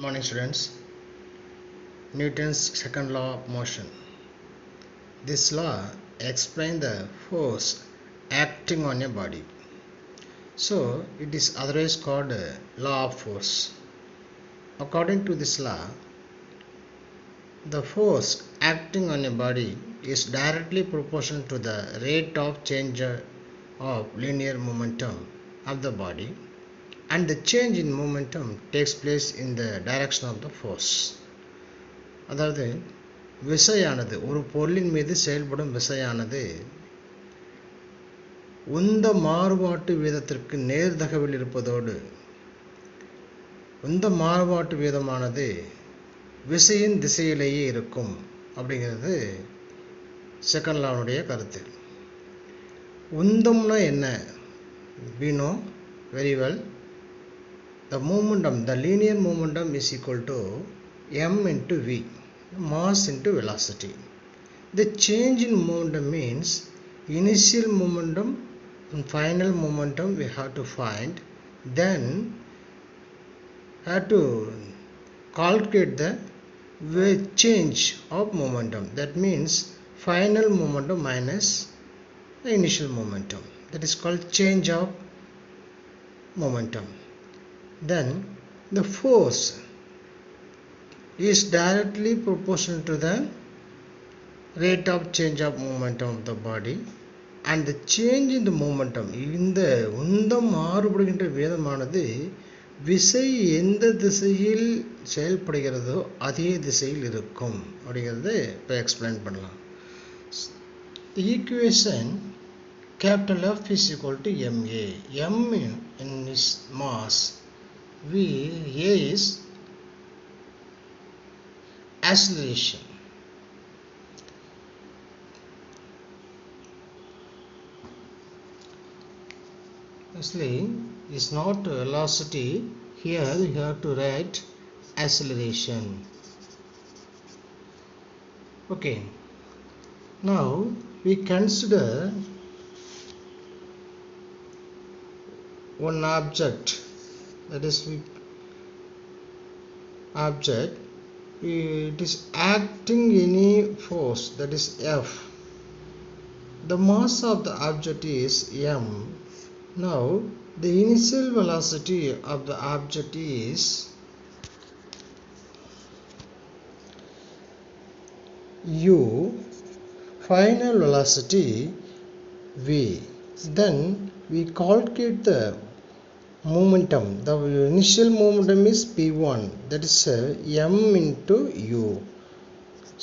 Morning students. Newton's second law of motion. This law explains the force acting on a body. So it is otherwise called law of force. According to this law, the force acting on a body is directly proportional to the rate of change of linear momentum of the body, and the change in momentum takes place in the direction of the force. அதாவது விசையானது ஒரு பொருளின் மீது செயல்படும் விசையானது உந்த மாறுபாட்டு வீதத்திற்கு நேர்தகவில் இருப்பதோடு உந்த மாறுபாட்டு வீதமானது விசையின் திசையிலேயே இருக்கும் அப்படிங்கிறது செகண்ட் லாவுடைய கருத்து. உந்தம்னா என்ன? we know very well. The momentum, the linear momentum is equal to m into v, mass into velocity. The change in momentum means initial momentum and final momentum we have to find, then have to calculate the change of momentum. That means final momentum minus the initial momentum. That is called change of momentum. Then the force is directly proportional to the rate of change of momentum of the body, and the change in the momentum, இந்த உந்தம் மாறுபடுகின்ற வேதமானது விசை எந்த திசையில் செயல்படுகிறதோ அதே திசையில் இருக்கும் அப்படிங்கிறது இப்போ எக்ஸ்பிளைன் பண்ணலாம். The equation capital F is equal to ma. M in its mass, v, a is acceleration. Actually, is not velocity. Here you have to write acceleration. Okay. Now we consider one object. That is, object. It is acting any force, that is F. The mass of the object is m. Now the initial velocity of the object is u, final velocity v. Then we calculate the momentum. The initial momentum is p1, that is m into u.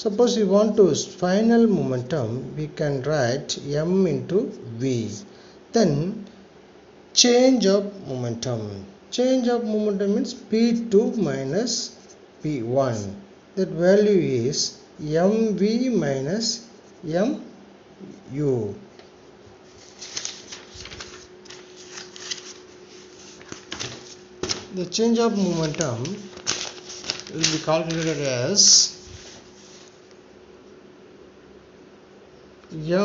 Suppose we want to final momentum, we can write m into v. Then change of momentum. Change of momentum means p2 minus p1. That value is mv minus mu. The change of momentum will be calculated as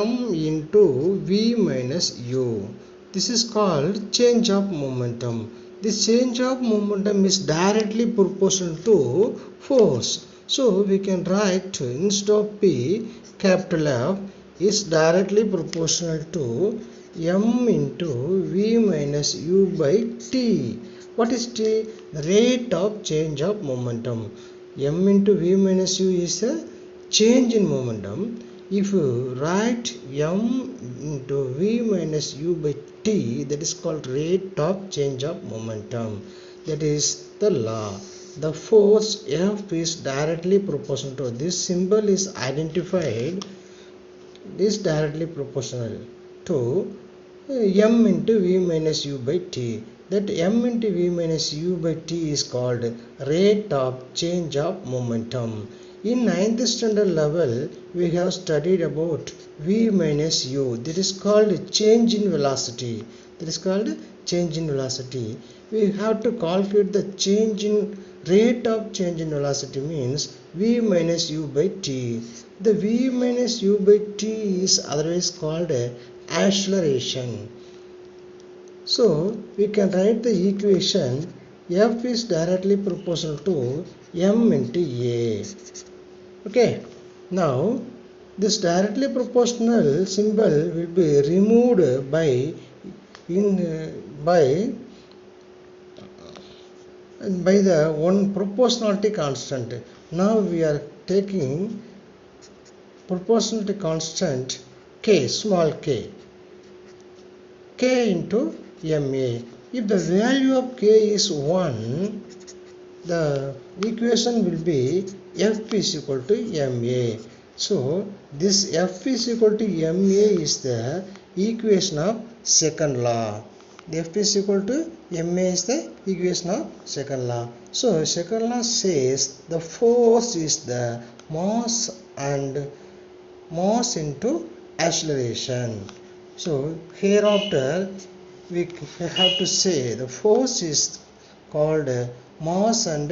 m into v minus u. This is called change of momentum. This change of momentum is directly proportional to force. So we can write instead of p, capital F is directly proportional to m into v minus u by t. What is t? The rate of change of momentum. M into v minus u is a change in momentum. If you write m into v minus u by t, that is called rate of change of momentum. That is the law. The force F is directly proportional to, this symbol is identified, is directly proportional to m into v minus u by t. That m into v minus u by t is called rate of change of momentum. In 9th standard level, we have studied about v minus u. That is called change in velocity. That is called change in velocity. We have to calculate the change in rate of change in velocity means v minus u by t. The v minus u by t is otherwise called acceleration. So we can write the equation F is directly proportional to m into A. Okay, now this directly proportional symbol will be removed by the one proportionality constant. Now we are taking proportionality constant k, small k into ma. If the value of k is 1, the equation will be f is equal to ma. So this f is equal to ma is the equation of second law. F is equal to ma is the equation of second law. So second law says the force is the mass into acceleration. So hereafter we have to say the force is called mass and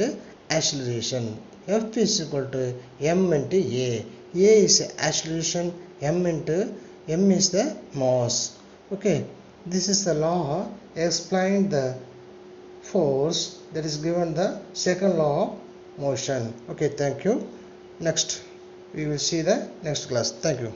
acceleration. F is equal to m into a. A is acceleration, m is the mass. Okay, this is the law explain the force, that is given the second law of motion. Okay, thank you. Next we will see the next class. Thank you.